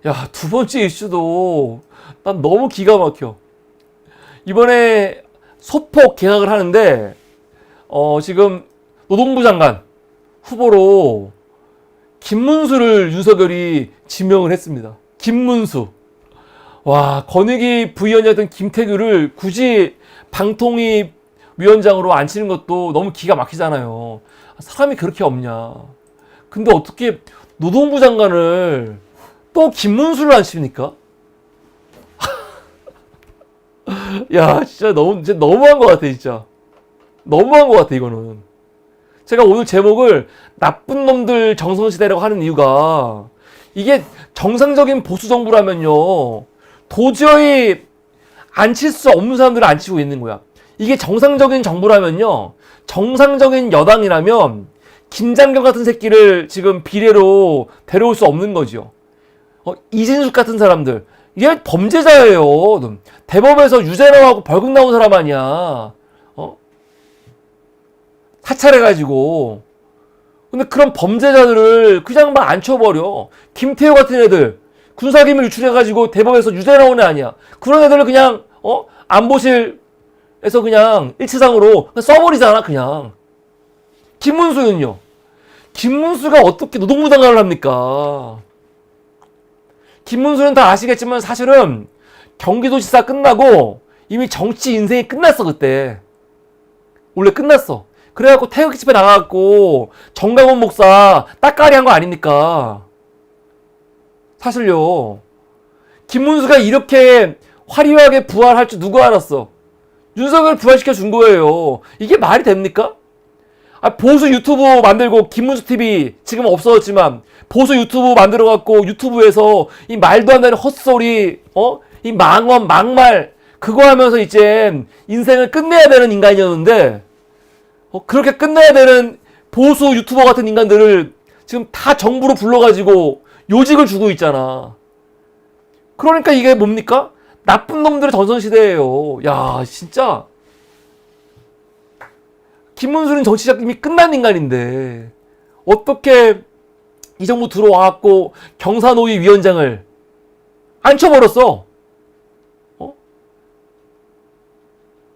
야, 두 번째 이슈도 난 너무 기가 막혀. 이번에 소폭 개각을 하는데, 지금 노동부 장관 후보로 김문수를 윤석열이 지명을 했습니다. 김문수. 와, 권익위 부위원이었던 김태규를 굳이 방통위 위원장으로 앉히는 것도 너무 기가 막히잖아요. 사람이 그렇게 없냐. 근데 어떻게 노동부 장관을 또 김문수를 앉힙니까? 야, 진짜 너무한 것 같아, 진짜. 너무한 것 같아, 이거는. 제가 오늘 제목을 나쁜 놈들 정성시대라고 하는 이유가, 이게 정상적인 보수 정부라면요, 도저히 앉힐 수 없는 사람들을 앉히고 있는 거야. 이게 정상적인 정부라면요, 정상적인 여당이라면 김장겸 같은 새끼를 지금 비례로 데려올 수 없는 거죠. 이진숙 같은 사람들, 이게 범죄자예요. 대법에서 유죄 나오고 벌금 나온 사람 아니야. 사찰해가지고. 근데 그런 범죄자들을 그냥 막 앉혀버려. 김태호 같은 애들 군사기밀 유출해가지고 대법에서 유죄 나온 애 아니야. 그런 애들을 그냥 안보실에서 그냥 일치상으로 그냥 써버리잖아, 그냥. 김문수는요. 김문수가 어떻게 노동부 장관을 합니까? 김문수는 다 아시겠지만 사실은 경기도지사 끝나고 이미 정치 인생이 끝났어, 그때. 원래 끝났어. 그래갖고 태극기 집회 나가갖고 정강원 목사 따까리 한 거 아닙니까? 사실요. 김문수가 이렇게 화려하게 부활할 줄 누가 알았어? 윤석열 부활시켜 준 거예요. 이게 말이 됩니까? 보수 유튜브 만들고 김문수 TV 지금 없어졌지만 보수 유튜브 만들어갖고 유튜브에서 이 말도 안 되는 헛소리, 이 망언, 막말 그거 하면서 이제 인생을 끝내야 되는 인간이었는데 그렇게 끝내야 되는 보수 유튜버 같은 인간들을 지금 다 정부로 불러가지고 요직을 주고 있잖아. 그러니까 이게 뭡니까? 나쁜 놈들의 전성시대예요. 야, 진짜. 김문수는 정치적 이미 끝난 인간인데 어떻게 이 정부 들어와갖고 경사노위 위원장을 앉혀버렸어.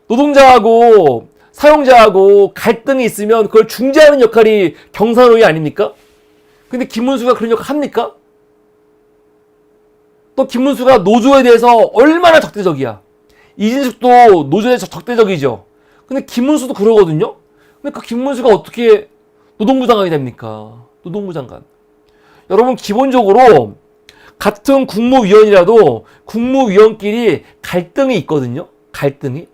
노동자하고 사용자하고 갈등이 있으면 그걸 중재하는 역할이 경사노위 아닙니까? 근데 김문수가 그런 역할 합니까? 또 김문수가 노조에 대해서 얼마나 적대적이야. 이진숙도 노조에 대해서 적대적이죠. 근데 김문수도 그러거든요. 근데 그 김문수가 어떻게 노동부 장관이 됩니까? 노동부 장관. 여러분, 기본적으로 같은 국무위원이라도 국무위원끼리 갈등이 있거든요. 갈등이.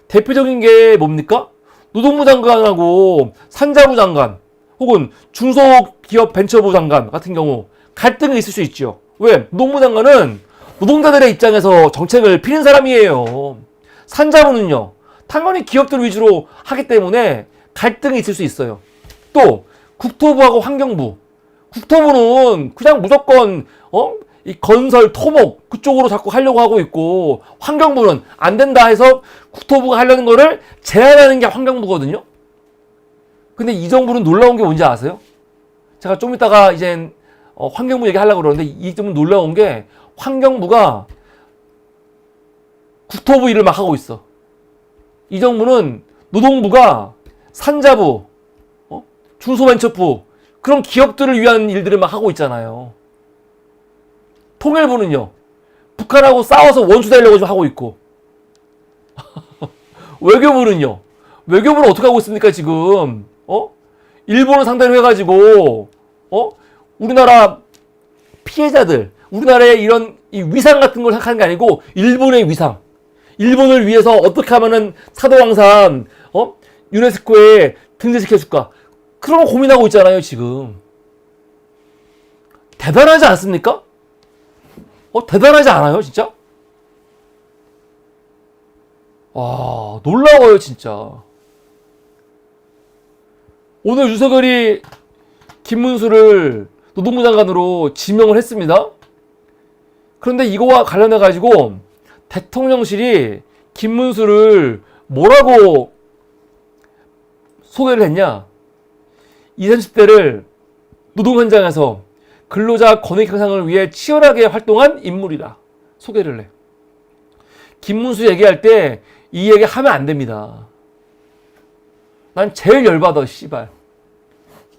대표적인 게 뭡니까? 노동부 장관하고 산자부 장관 혹은 중소기업 벤처부 장관 같은 경우 갈등이 있을 수 있죠. 왜? 노동부 장관은 노동자들의 입장에서 정책을 피는 사람이에요. 산자부는요, 당연히 기업들 위주로 하기 때문에 갈등이 있을 수 있어요. 또 국토부하고 환경부. 국토부는 그냥 무조건 이 건설, 토목 그쪽으로 자꾸 하려고 하고 있고 환경부는 안 된다 해서 국토부가 하려는 거를 제한하는 게 환경부거든요. 근데 이 정부는 놀라운 게 뭔지 아세요? 제가 좀 이따가 이제 환경부 얘기하려고 그러는데 이 점은 놀라운 게 환경부가 국토부 일을 막 하고 있어. 이 정부는 노동부가 산자부, 중소벤처부 그런 기업들을 위한 일들을 막 하고 있잖아요. 통일부는요, 북한하고 싸워서 원수 되려고 좀 하고 있고. 외교부는요, 외교부는 어떻게 하고 있습니까, 지금? 일본을 상대로 해가지고, 우리나라 피해자들, 우리나라의 이런 이 위상 같은 걸 생각하는 게 아니고, 일본의 위상. 일본을 위해서 어떻게 하면은 사도왕산, 유네스코에 등재시켜줄까? 그런 거 고민하고 있잖아요, 지금. 대단하지 않습니까? 대단하지 않아요, 진짜? 와, 놀라워요, 진짜. 오늘 윤석열이 김문수를 노동부 장관으로 지명을 했습니다. 그런데 이거와 관련해가지고 대통령실이 김문수를 뭐라고 소개를 했냐? 20, 30대를 노동 현장에서 근로자 권익 향상을 위해 치열하게 활동한 인물이다. 소개를 해. 김문수 얘기할 때 이 얘기 하면 안 됩니다. 난 제일 열받아, 씨발.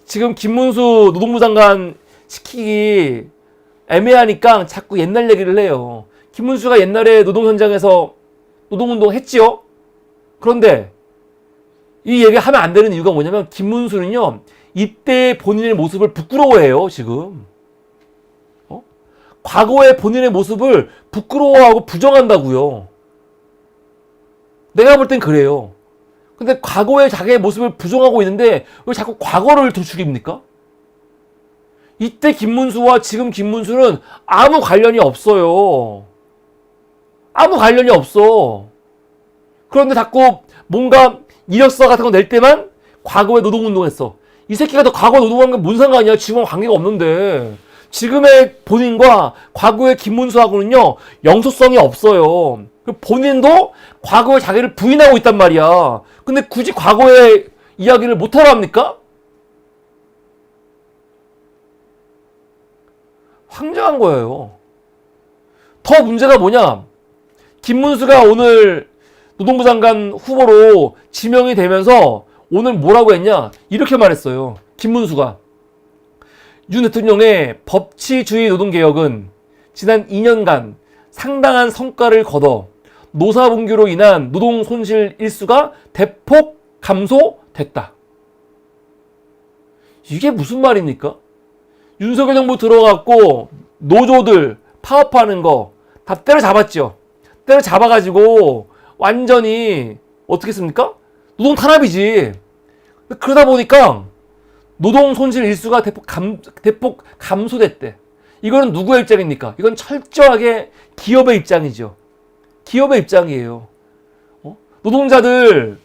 지금 김문수 노동부 장관 시키기 애매하니까 자꾸 옛날 얘기를 해요. 김문수가 옛날에 노동 현장에서 노동운동 했지요? 그런데 이 얘기 하면 안 되는 이유가 뭐냐면 김문수는요, 이때 본인의 모습을 부끄러워해요, 지금. 과거의 본인의 모습을 부끄러워하고 부정한다고요. 내가 볼 땐 그래요. 근데 과거의 자기의 모습을 부정하고 있는데 왜 자꾸 과거를 도출입니까? 이때 김문수와 지금 김문수는 아무 관련이 없어요. 아무 관련이 없어. 그런데 자꾸 뭔가 이력서 같은 거 낼 때만 과거에 노동운동했어. 이 새끼가 더 과거에 노동한 게 뭔 상관이야? 지금은 관계가 없는데. 지금의 본인과 과거의 김문수하고는요, 영속성이 없어요. 본인도 과거에 자기를 부인하고 있단 말이야. 근데 굳이 과거의 이야기를 못하라 합니까? 황당한 거예요. 더 문제가 뭐냐? 김문수가 오늘 노동부 장관 후보로 지명이 되면서 오늘 뭐라고 했냐? 이렇게 말했어요. 김문수가. 윤 대통령의 법치주의 노동개혁은 지난 2년간 상당한 성과를 거둬 노사분규로 인한 노동 손실 일수가 대폭 감소됐다. 이게 무슨 말입니까? 윤석열 정부 들어갔고 노조들 파업하는 거 다 때려잡았죠. 때려잡아가지고 완전히 어떻게 했습니까? 노동 탄압이지. 그러다 보니까 노동 손실 일수가 대폭 감소됐대. 이거는 누구의 입장입니까? 이건 철저하게 기업의 입장이죠. 기업의 입장이에요. 노동자들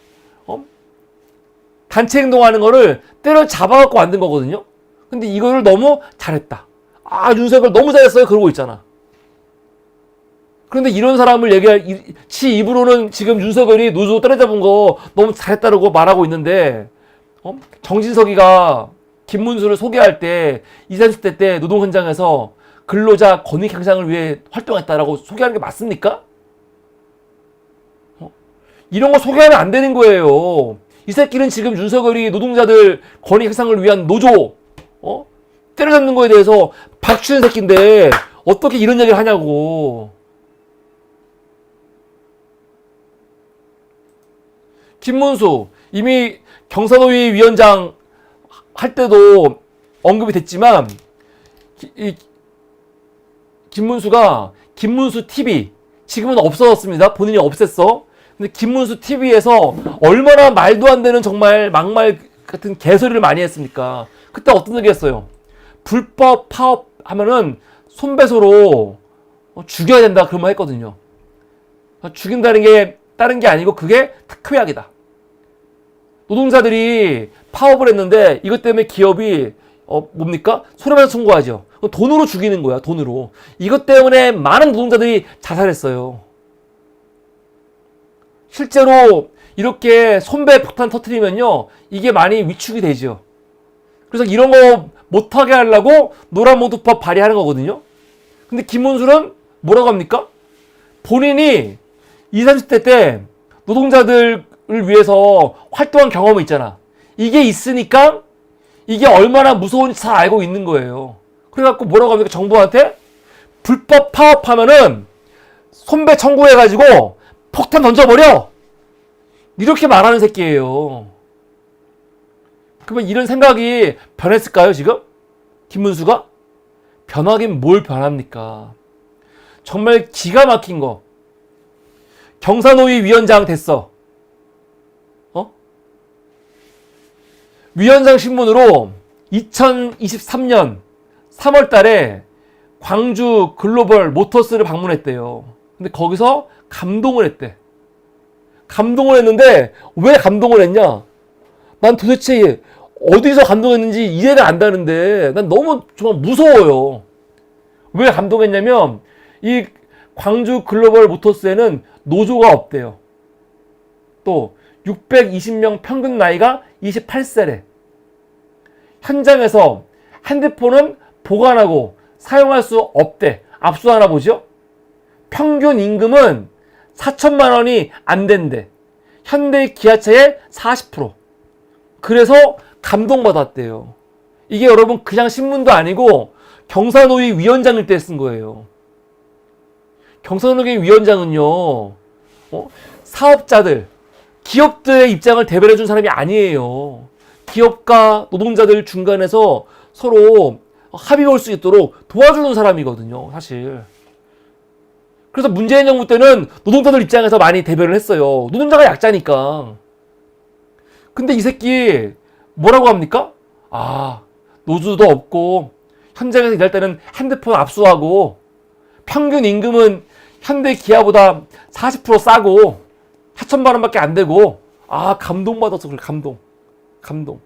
단체 행동하는 거를 때려잡아갖고 만든 거거든요. 근데 이거를 너무 잘했다. 아, 윤석열 너무 잘했어요. 그러고 있잖아. 그런데 이런 사람을 지 입으로는 지금 윤석열이 노조 때려잡은 거 너무 잘했다고 말하고 있는데, 정진석이가 김문수를 소개할 때 20, 30대 때 노동 현장에서 근로자 권익 향상을 위해 활동했다라고 소개하는 게 맞습니까? 이런 거 소개하면 안 되는 거예요. 이 새끼는 지금 윤석열이 노동자들 권익 향상을 위한 노조 때려잡는 거에 대해서 박치는 새끼인데 어떻게 이런 얘기를 하냐고. 김문수 이미 경사노위 위원장 할 때도 언급이 됐지만 김문수가 김문수 TV 지금은 없어졌습니다. 본인이 없앴어. 근데 김문수 TV에서 얼마나 말도 안 되는 정말 막말 같은 개소리를 많이 했습니까? 그때 어떤 얘기 했어요? 불법 파업 하면은 손배소로 죽여야 된다 그런 말 했거든요. 죽인다는 게 다른 게 아니고 그게 특효약이다. 노동자들이 파업을 했는데 이것 때문에 기업이 뭡니까? 손해배상 청구하죠. 돈으로 죽이는 거야. 돈으로. 이것 때문에 많은 노동자들이 자살했어요. 실제로 이렇게 손배 폭탄 터트리면요, 이게 많이 위축이 되죠. 그래서 이런 거 못하게 하려고 노란봉투법 발의하는 거거든요. 근데 김문수는 뭐라고 합니까? 본인이 20, 30대 때 노동자들을 위해서 활동한 경험이 있잖아. 이게 있으니까 이게 얼마나 무서운지 잘 알고 있는 거예요. 그래갖고 뭐라고 합니까? 정부한테 불법 파업하면은 손배 청구해가지고 폭탄 던져버려! 이렇게 말하는 새끼예요. 그러면 이런 생각이 변했을까요, 지금? 김문수가? 변하긴 뭘 변합니까? 정말 기가 막힌 거. 경사노위 위원장 됐어. 위원장 신문으로 2023년 3월 달에 광주 글로벌 모터스를 방문했대요. 근데 거기서 감동을 했대. 감동을 했는데 왜 감동을 했냐? 난 도대체 어디서 감동했는지 이해가 안 가는데 난 너무 정말 무서워요. 왜 감동했냐면 이 광주 글로벌 모터스에는 노조가 없대요. 또 620명 평균 나이가 28세래. 현장에서 핸드폰은 보관하고 사용할 수 없대. 압수하나 보죠? 평균 임금은 4천만 원이 안 된대. 현대 기아차의 40%. 그래서 감동받았대요. 이게 여러분 그냥 신문도 아니고 경사노위 위원장일 때 쓴 거예요. 경사노위 위원장은요, 사업자들, 기업들의 입장을 대변해 준 사람이 아니에요. 기업과 노동자들 중간에서 서로 합의 볼 수 있도록 도와주는 사람이거든요, 사실. 그래서 문재인 정부 때는 노동자들 입장에서 많이 대변을 했어요. 노동자가 약자니까. 근데 이 새끼 뭐라고 합니까? 노조도 없고 현장에서 일할 때는 핸드폰 압수하고 평균 임금은 현대 기아보다 40% 싸고 4천만 원밖에 안 되고 감동받아서 그래. 감동.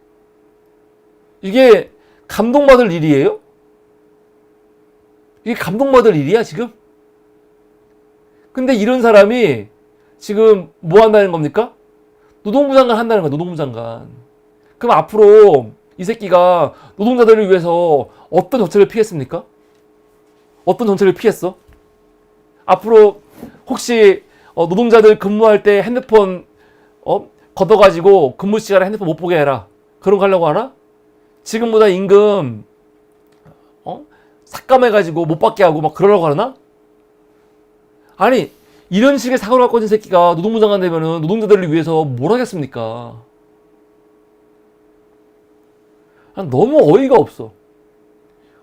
이게 감동받을 일이에요? 이게 감동받을 일이야 지금? 근데 이런 사람이 지금 뭐 한다는 겁니까? 노동부 장관 한다는 거야. 노동부 장관. 그럼 앞으로 이 새끼가 노동자들을 위해서 어떤 정책을 피했습니까? 어떤 정책을 피했어? 앞으로 혹시 노동자들 근무할 때 핸드폰 걷어가지고 근무 시간에 핸드폰 못 보게 해라. 그런 거 하려고 하나? 지금보다 임금 삭감해가지고 못 받게 하고 막 그러려고 하나? 아니 이런 식의 사고를 갖고 있는 새끼가 노동부 장관 되면은 노동자들을 위해서 뭘 하겠습니까? 너무 어이가 없어.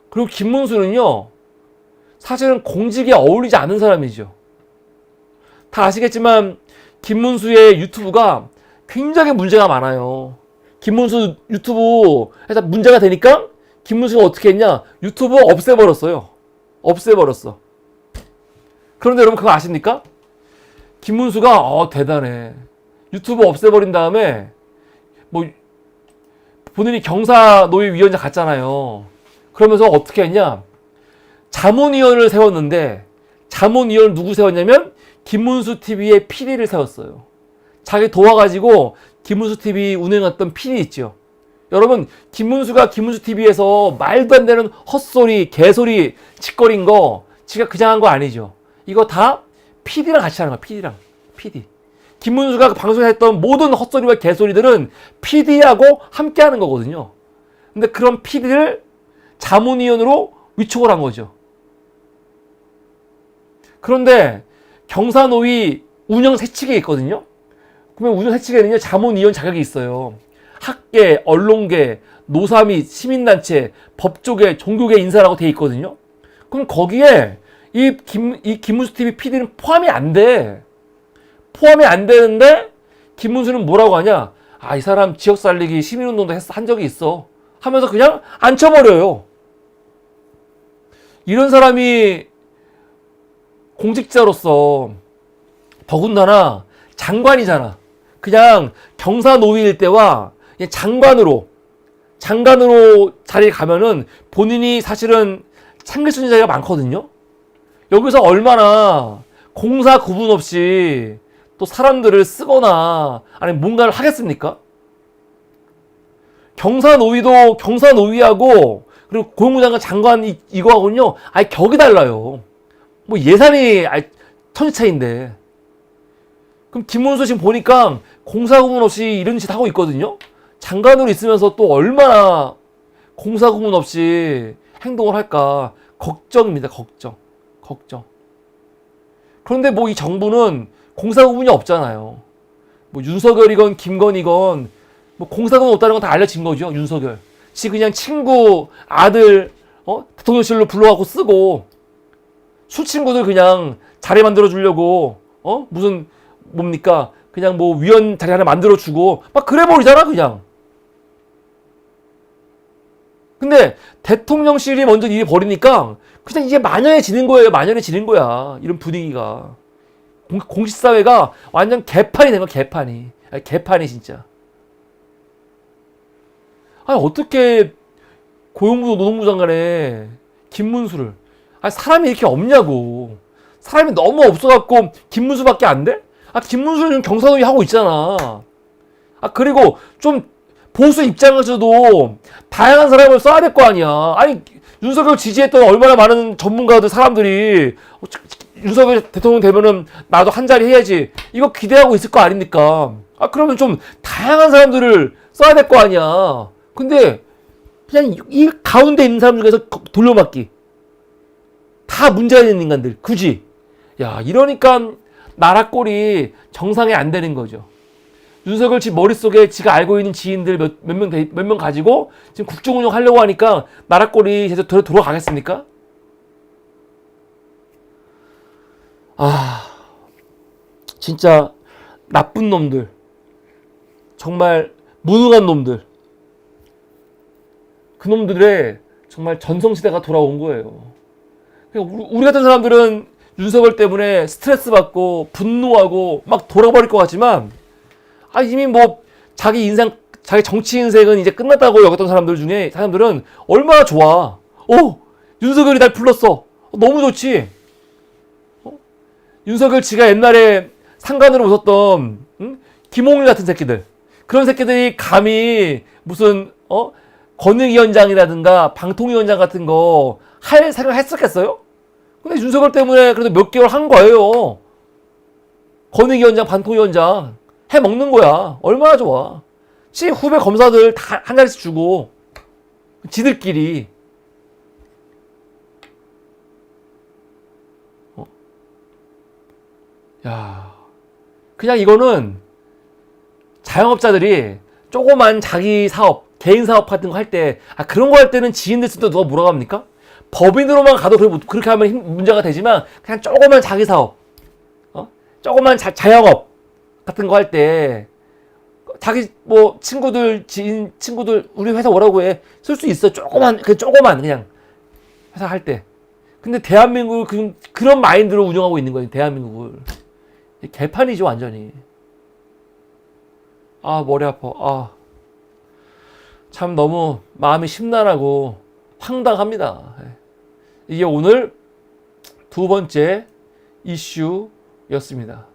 그리고 김문수는요, 사실은 공직에 어울리지 않은 사람이죠. 다 아시겠지만 김문수의 유튜브가 굉장히 문제가 많아요. 김문수 유튜브에서 문제가 되니까 김문수가 어떻게 했냐? 유튜브 없애버렸어요. 없애버렸어. 그런데 여러분 그거 아십니까? 김문수가 대단해. 유튜브 없애버린 다음에 뭐 본인이 경사노위 위원장 갔잖아요. 그러면서 어떻게 했냐? 자문위원을 세웠는데 자문위원 누구 세웠냐면 김문수 TV의 PD를 세웠어요. 자기 도와가지고 김문수 TV 운영했던 PD 있죠. 여러분 김문수가 김문수 TV에서 말도 안 되는 헛소리, 개소리, 짓거린 거 지가 그냥 한 거 아니죠. 이거 다 PD랑 같이 하는 거야. PD. 김문수가 방송에 했던 모든 헛소리와 개소리들은 PD하고 함께 하는 거거든요. 근데 그런 PD를 자문위원으로 위촉을 한 거죠. 그런데 경사노위 운영 세칙에 있거든요. 그러면 운영 세칙에는요, 자문위원 자격이 있어요. 학계, 언론계, 노사 및 시민단체, 법조계, 종교계 인사라고 돼 있거든요. 그럼 거기에 이 김문수 TV PD는 포함이 안 돼. 포함이 안 되는데 김문수는 뭐라고 하냐? 이 사람 지역 살리기 시민운동도 한 적이 있어. 하면서 그냥 앉혀버려요. 이런 사람이 공직자로서 더군다나 장관이잖아. 그냥 경사노위일 때와 장관으로 자리에 가면은 본인이 사실은 참길 수 있는 자리가 많거든요. 여기서 얼마나 공사 구분 없이 또 사람들을 쓰거나 아니면 뭔가를 하겠습니까? 경사노위도 경사노위하고 그리고 고용부장관 장관 이거하고는요 격이 달라요. 뭐 예산이 천지 차이인데. 그럼 김문수 지금 보니까 공사 구분 없이 이런 짓 하고 있거든요. 장관으로 있으면서 또 얼마나 공사 구분 없이 행동을 할까 걱정입니다. 걱정. 그런데 뭐 이 정부는 공사 구분이 없잖아요. 뭐 윤석열이건 김건희건 뭐 공사 구분 없다는 건 다 알려진 거죠. 윤석열. 지 그냥 친구 아들 대통령실로 불러갖고 쓰고 수친구들 그냥 자리 만들어 주려고 무슨 뭡니까 그냥 뭐 위원 자리 하나 만들어 주고 막 그래 버리잖아 그냥. 근데 대통령실이 먼저 일이 벌이니까 그냥 이게 만연해지는 거예요. 만연해지는 거야. 이런 분위기가. 공식사회가 완전 개판이 된 거야. 개판이 진짜. 어떻게 고용부 노동부 장관에 김문수를 사람이 이렇게 없냐고. 사람이 너무 없어갖고 김문수밖에 안 돼? 김문수는 경사노위 하고 있잖아. 그리고 좀 보수 입장에서도 다양한 사람을 써야 될 거 아니야. 윤석열 지지했던 얼마나 많은 전문가들, 사람들이 윤석열 대통령 되면은 나도 한 자리 해야지. 이거 기대하고 있을 거 아닙니까? 아, 그러면 좀 다양한 사람들을 써야 될 거 아니야. 근데 그냥 이 가운데 있는 사람 중에서 돌려막기. 다 문제가 있는 인간들. 굳이. 야, 이러니까 나라 꼴이 정상이 안 되는 거죠. 윤석열 지 머릿속에 지가 알고 있는 지인들 몇 명 가지고 지금 국정 운영하려고 하니까 나라 꼴이 제대로 돌아가겠습니까? 아, 진짜 나쁜 놈들. 정말 무능한 놈들. 그 놈들의 정말 전성시대가 돌아온 거예요. 우리 같은 사람들은 윤석열 때문에 스트레스 받고 분노하고 막 돌아버릴 것 같지만, 아, 이미 뭐 자기 인생, 자기 정치 인생은 이제 끝났다고 여겼던 사람들은 얼마나 좋아. 윤석열이 날 불렀어. 너무 좋지. 윤석열 지가 옛날에 상관으로 웃었던 김홍일 같은 새끼들, 그런 새끼들이 감히 무슨 권익위원장이라든가 방통위원장 같은 거 할 생각 했었겠어요? 근데 윤석열 때문에 그래도 몇 개월 한 거예요. 권익위원장, 방통위원장 해 먹는 거야. 얼마나 좋아. 후배 검사들 다 한 자리씩 주고 지들끼리. 야, 그냥 이거는 자영업자들이 조그만 자기 사업, 개인 사업 같은 거 할 때, 그런 거 할 때는 지인들 쓴다 누가 뭐라고 합니까? 법인으로만 가도 그렇게 하면 문제가 되지만, 그냥 조그만 자기 사업, 조그만 자영업 같은 거 할 때, 자기 뭐 친구들, 지인 친구들 우리 회사 오라고 해 쓸 수 있어. 조그만 그냥 회사 할 때. 근데 대한민국을 그런 마인드로 운영하고 있는 거예요. 대한민국을. 개판이죠, 완전히. 아, 머리 아파. 참 너무 마음이 심란하고 황당합니다. 이게 오늘 두 번째 이슈였습니다.